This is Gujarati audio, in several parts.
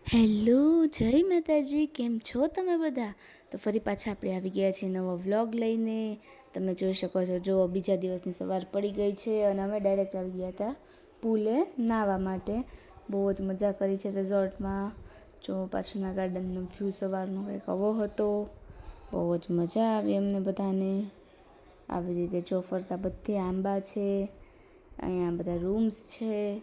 હેલો, જય માતાજી. કેમ છો તમે બધા? તો ફરી પાછા આપણે આવી ગયા છીએ નવો વ્લોગ લઈને. તમે જોઈ શકો છો, જો બીજા દિવસની સવાર પડી ગઈ છે અને અમે ડાયરેક્ટ આવી ગયા હતા પુલે નાહવા માટે. બહુ જ મજા કરી છે રિઝોર્ટમાં. જો પાછળના ગાર્ડનનો વ્યૂ સવારનો કંઈક આવો હતો. બહુ જ મજા આવી અમને બધાને. આવી રીતે જો ફરતા બધે આંબા છે, અહીંયા બધા રૂમ્સ છે.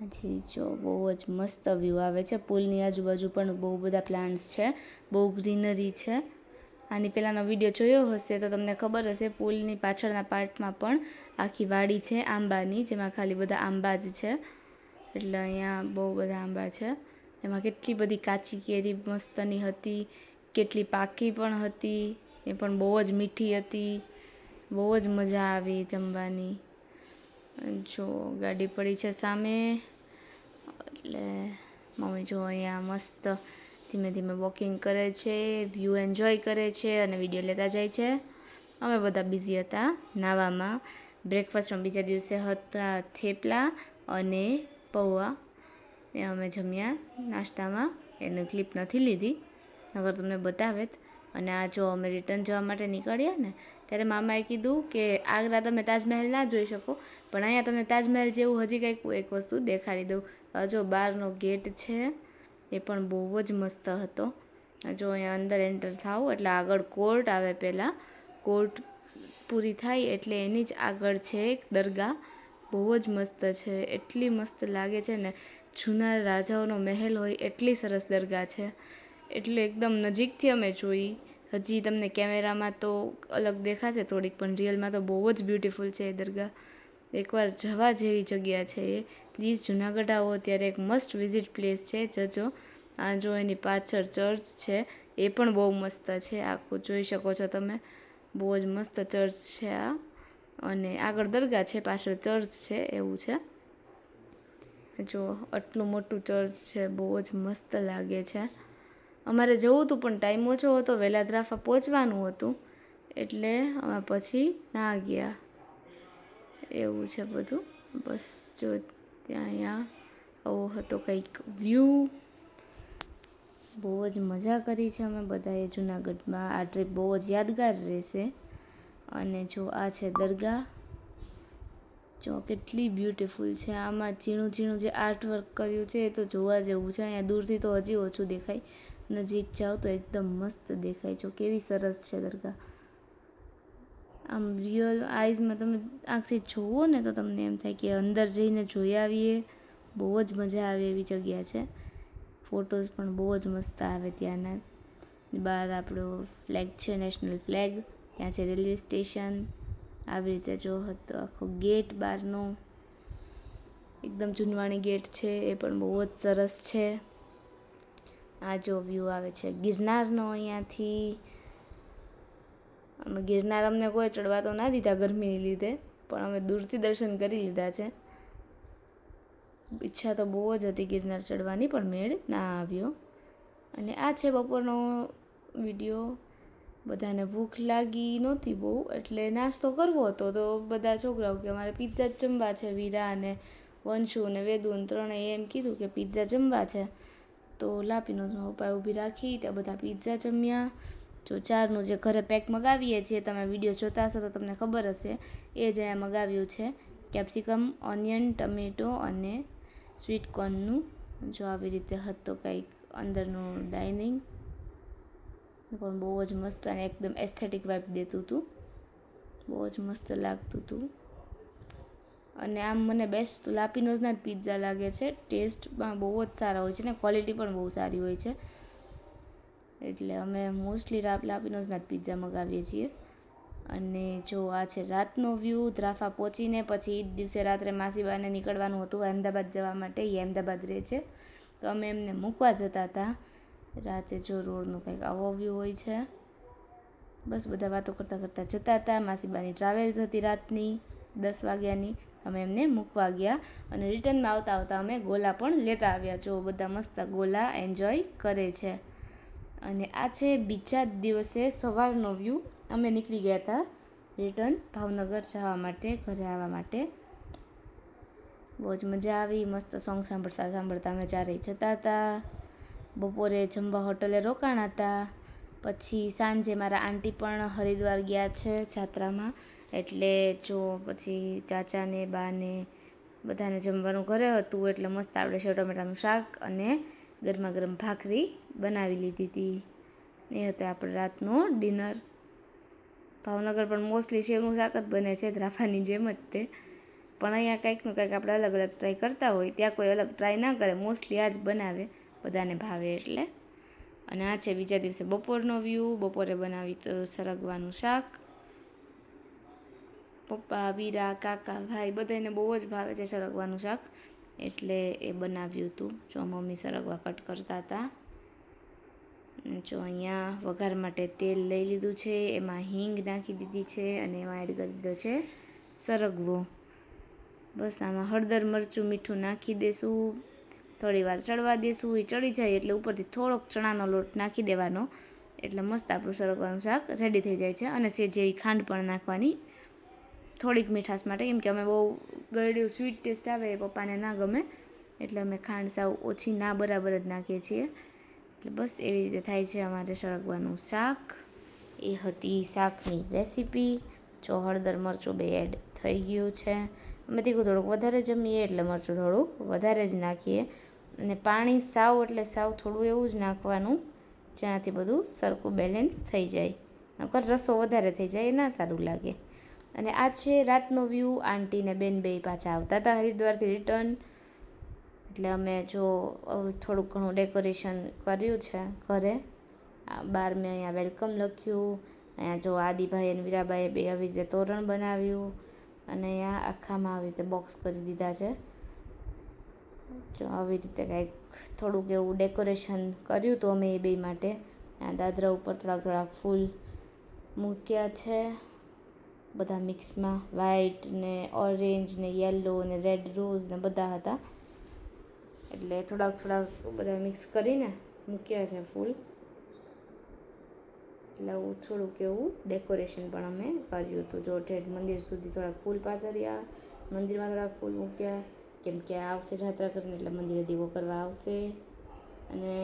આથી જો બહુ જ મસ્ત વ્યૂ આવે છે. પુલની આજુબાજુ પણ બહુ બધા પ્લાન્ટ્સ છે, બહુ ગ્રીનરી છે. આની પહેલાંનો વિડીયો જોયો હશે તો તમને ખબર હશે, પુલની પાછળના પાર્ટમાં પણ આખી વાડી છે આંબાની, જેમાં ખાલી બધા આંબા જ છે. એટલે અહીંયા બહુ બધા આંબા છે. એમાં કેટલી બધી કાચી કેરી મસ્તની હતી, કેટલી પાકી પણ હતી. એ પણ બહુ જ મીઠી હતી. બહુ જ મજા આવી જમવાની. જો ગાડી પડી છે સામે, એટલે મમ્મી જો અહીંયા મસ્ત ધીમે ધીમે વોકિંગ કરે છે, વ્યૂ એન્જોય કરે છે અને વિડીયો લેતા જાય છે. અમે બધા બિઝી હતા નાવામાં. બ્રેકફાસ્ટમાં બીજા દિવસે હતા થેપલા અને પૌવા. એ અમે જમ્યા નાસ્તામાં. એની ક્લિપ નથી લીધી, નકર તમને બતાવેત. અને આ જો અમે રિટર્ન જવા માટે નીકળ્યા ને, ત્યારે મામાએ કીધું કે આગ્રા તમે તાજમહેલ ના જોઈ શકો, પણ અહીંયા તમને તાજમહેલ જેવું હજી કંઈક એક વસ્તુ દેખાડી દઉં. જો બહારનો ગેટ છે, એ પણ બહુ જ મસ્ત હતો. જો અહીંયા અંદર એન્ટર થાવ એટલે આગળ કોર્ટ આવે. પહેલાં કોર્ટ પૂરી થાય એટલે એની જ આગળ છે એક દરગાહ. બહુ જ મસ્ત છે, એટલી મસ્ત લાગે છે ને, જૂના રાજાઓનો મહેલ હોય એટલી સરસ દરગાહ છે. એટલે એકદમ નજીકથી અમે જોઈ. હજી તમને કેમેરામાં તો અલગ દેખાશે થોડીક, પણ રિયલમાં તો બહુ જ બ્યુટીફુલ છે એ દરગાહ. એકવાર જવા જેવી જગ્યા છે એ. પ્લીઝ જુનાગઢ આવો ત્યારે એક મસ્ટ વિઝિટ પ્લેસ છે, જજો. આ જો એની પાછળ ચર્ચ છે, એ પણ બહુ મસ્ત છે. આખું જોઈ શકો છો તમે, બહુ જ મસ્ત ચર્ચ છે આ. અને આગળ દરગાહ છે, પાછળ ચર્ચ છે, એવું છે. જો આટલું મોટું ચર્ચ છે, બહુ જ મસ્ત લાગે છે. અમારે જવું હતું પણ ટાઈમ ઓછો હતો, વહેલા દ્રાફા પહોંચવાનું હતું, એટલે અમે પછી ના ગયા. એવું છે બધું. બસ જો ત્યાં અહીંયા આવો હતો કંઈક વ્યૂ. બહુ જ મજા કરી છે અમે બધાએ જૂનાગઢમાં. આ ટ્રીપ બહુ જ યાદગાર રહેશે. અને જો આ છે દરગાહ. જો કેટલી બ્યુટીફુલ છે. આમાં ઝીણું ઝીણું જે આર્ટવર્ક કર્યું છે એ તો જોવા જેવું છે. અહીંયા દૂરથી તો હજી ઓછું દેખાય, નજીક જાઓ તો એકદમ મસ્ત દેખાય. જો કેવી સરસ છે દરગાહ. આમ રિયલ આઈઝમાં તમે આંખથી જુઓ ને તો તમને એમ થાય કે અંદર જઈને જોઈ આવીએ. બહુ જ મજા આવે એવી જગ્યા છે. ફોટોઝ પણ બહુ જ મસ્ત આવે ત્યાંના. બહાર આપણો ફ્લેગ છે, નેશનલ ફ્લેગ. ત્યાં છે રેલવે સ્ટેશન. આવી રીતે જો હતો આખો ગેટ બહારનો, એકદમ જૂનવાણી ગેટ છે, એ પણ બહુ જ સરસ છે. આ જો વ્યૂ આવે છે ગિરનારનો અહીંયાથી. અમે ગિરનાર અમને કોઈ ચડવા તો ના દીધા ગરમીને લીધે, પણ અમે દૂરથી દર્શન કરી લીધા છે. ઈચ્છા તો બહુ જ હતી ગિરનાર ચડવાની, પણ મેળ ના આવ્યો. અને આ છે બપોરનો વિડીયો. બધાને ભૂખ લાગી નહોતી બહુ, એટલે નાસ્તો કરવો હતો. તો બધા છોકરાઓ કે અમારે પિઝ્ઝા જ જમવા છે. વીરા અને વંશુ અને વેદુ ત્રણેય એમ કીધું કે પિઝ્ઝા જમવા છે. તો લાપીનોઝમાં પપ્પાએ ઊભી રાખી, ત્યાં બધા પિઝ્ઝા જમ્યા. જો ચારનું જે ઘરે પેક મગાવીએ છીએ, તમે વિડીયો જોતા હશો તો તમને ખબર હશે, એ જ અહીંયા મગાવ્યું છે. કેપ્સિકમ, ઓનિયન, ટમેટો અને સ્વીટ કોર્નનું. જો આવી રીતે હતો કંઈક અંદરનું ડાઇનિંગ. પણ બહુ જ મસ્ત અને એકદમ એસ્થેટિક વાઇબ દેતું હતું. બહુ જ મસ્ત લાગતું હતું. અને આમ મને બેસ્ટ લાપીનોઝના જ પિઝ્ઝા લાગે છે. ટેસ્ટમાં બહુ જ સારા હોય છે ને ક્વોલિટી પણ બહુ સારી હોય છે. એટલે અમે મોસ્ટલી લાપીનોઝના જ પિઝ્ઝા મગાવીએ છીએ. અને જો આ છે રાતનો વ્યૂ. દ્રાફા પહોંચીને પછી ઈદ દિવસે રાત્રે માસીબાને નીકળવાનું હતું અહેમદાબાદ જવા માટે. એ અહેમદાબાદ રહે છે, તો અમે એમને મૂકવા જતા હતા. રાતે જો રોડનો કંઈક આવો વ્યૂ હોય છે. બસ બધા વાતો કરતાં કરતાં જતા હતા. માસીબાની ટ્રાવેલ્સ હતી રાતની 10 વાગ્યાની. અમે એમને મૂકવા ગયા અને રિટર્નમાં આવતા આવતા અમે ગોલા પણ લેતા આવ્યા. જો બધા મસ્ત ગોલા એન્જોય કરે છે. અને આ છે બીજા દિવસે સવારનો વ્યૂ. અમે નીકળી ગયા હતા રિટર્ન ભાવનગર જવા માટે, ઘરે આવવા માટે. બહુ જ મજા આવી. મસ્ત સોંગ સાંભળતા સાંભળતા અમે ચારેય જતા હતા. બપોરે જમવા હોટલે રોકાણા હતા. પછી સાંજે મારા આંટી પણ હરિદ્વાર ગયા છે જાત્રામાં, એટલે જો પછી ચાચાને બાને બધાને જમવાનું ઘરે હતું, એટલે મસ્ત આપણે સેવ ટમેટાનું શાક અને ગરમા ગરમ ભાખરી બનાવી લીધી હતી. એ હતું આપણે રાતનો ડિનર. ભાવનગર પણ મોસ્ટલી સેવનું શાક જ બને છે, દ્રાફાની જેમ જ તે. પણ અહીંયા કંઈકનું કંઈક આપણે અલગ અલગ ટ્રાય કરતા હોય, ત્યાં કોઈ અલગ ટ્રાય ના કરે, મોસ્ટલી આ જ બનાવે, બધાને ભાવે એટલે. અને આ છે બીજા દિવસે બપોરનો વ્યૂ. બપોરે બનાવી તો સરગવાનું શાક. પપ્પા, વીરા, કાકા, ભાઈ બધાને બહુ જ ભાવે છે સરગવાનું શાક, એટલે એ બનાવ્યું હતું. જો મમ્મી સરગવા કટ કરતા હતા. જો અહીંયા વઘાર માટે તેલ લઈ લીધું છે, એમાં હિંગ નાખી દીધી છે અને એમાં એડ કરી દીધો છે સરગવો. બસ આમાં હળદર, મરચું, મીઠું નાખી દેશું, થોડી વાર ચડવા દેશું. એ ચડી જાય એટલે ઉપરથી થોડોક ચણાનો લોટ નાખી દેવાનો, એટલે મસ્ત આપણું સરગવાનું શાક રેડી થઈ જાય છે. અને સેજ જેવી ખાંડ પણ નાખવાની, થોડીક મીઠાશ માટે, કેમ કે અમે બહુ ગળ્યું સ્વીટ ટેસ્ટ આવે એ પપ્પાને ના ગમે, એટલે અમે ખાંડ સાવ ઓછી, ના બરાબર જ નાખીએ છીએ. એટલે બસ એવી રીતે થાય છે અમારે સરગવાનું શાક. એ હતી શાકની રેસીપી. જો હળદર મરચું બે એડ થઈ ગયું છે. અમે તીખું થોડુંક વધારે જમીએ એટલે મરચું થોડુંક વધારે જ નાખીએ. અને પાણી સાવ એટલે સાવ થોડું એવું જ નાખવાનું, જેનાથી બધું સરખું બેલેન્સ થઈ જાય. નકર રસો વધારે થઈ જાય, એ ના સારું લાગે. અને આ છે રાતનો વ્યૂ. આંટી ને બેન બે પાછા આવતા હતા હરિદ્વારથી રિટર્ન, એટલે અમે જો થોડુંક ઘણું ડેકોરેશન કર્યું છે ઘરે. બહાર મેં અહીંયા વેલકમ લખ્યું. અહીંયા જો આદિભાઈ અને વીરાબાઈએ બે આવી રીતે તોરણ બનાવ્યું, અને અહીંયા આખામાં આવી રીતે બોક્સ કરી દીધા છે. જો આવી રીતે કંઈક થોડુંક એવું ડેકોરેશન કર્યું હતું અમે એ બે માટે. આ દાદરા ઉપર થોડાક ફૂલ મૂક્યા છે, બધા મિક્સમાં, વ્હાઈટ ને ઓરેન્જ ને યલો ને રેડ રોઝ ને બધા હતા, એટલે થોડાક બધા મિક્સ કરીને મૂક્યા છે ફૂલ. એટલે આવું થોડુંક એવું ડેકોરેશન પણ અમે કર્યું હતું. જો ઠેઠ મંદિર સુધી થોડાક ફૂલ પાથર્યા, મંદિરમાં થોડાક ફૂલ મૂક્યા, કેમ કે આવશે જાત્રા કરીને એટલે મંદિરે દીવો કરવા આવશે. અને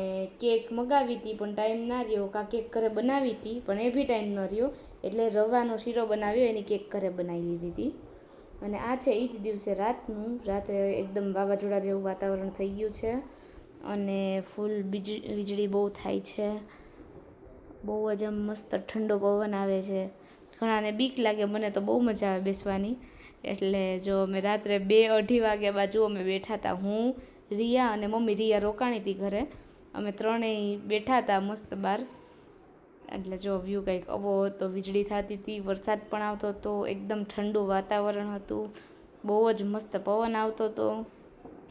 કેક મગાવી હતી પણ ટાઈમ ના રહ્યો, કાં કેક ઘરે બનાવી હતી પણ એ બી ટાઈમ ન રહ્યો, એટલે રવાનો શીરો બનાવ્યો, એની કેક ઘરે બનાવી લીધી હતી. અને આ છે એ જ દિવસે રાતનું. રાત્રે એકદમ વાવાઝોડા જેવું વાતાવરણ થઈ ગયું છે, અને ફૂલ વીજળી બહુ થાય છે. બહુ જ આમ મસ્ત ઠંડો પવન આવે છે. ઘણાને બીક લાગે, મને તો બહુ મજા આવે બેસવાની. એટલે જો અમે રાત્રે 2-2:30 વાગ્યા બાજુ અમે બેઠા હતા, હું, રિયા અને મમ્મી. રિયા રોકાણી હતી ઘરે, અમે ત્રણેય બેઠા હતા મસ્ત બહાર. એટલે જો વ્યૂ કંઈક આવો હતો, વીજળી થતી હતી, વરસાદ પણ આવતો હતો, એકદમ ઠંડુ વાતાવરણ હતું, બહુ જ મસ્ત પવન આવતો હતો.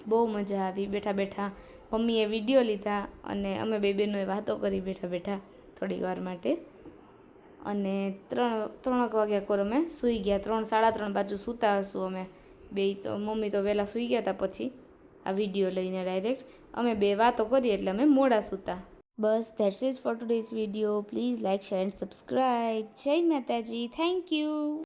બહુ મજા આવી બેઠા બેઠા. મમ્મીએ વિડીયો લીધા અને અમે બે બહેનોએ વાતો કરી બેઠા બેઠા થોડીક વાર માટે. અને 3 વાગ્યા કોર અમે સૂઈ ગયા. 3-3:30 બાજુ સૂતા હશું અમે બે. તો મમ્મી તો વહેલા સૂઈ ગયા હતા પછી આ વિડીયો લઈને ડાયરેક્ટ. અમે બે વાતો કરી એટલે અમે મોડા સૂતા. બસ that's it for today's video. Please like, share and subscribe. જય માતાજી. Thank you.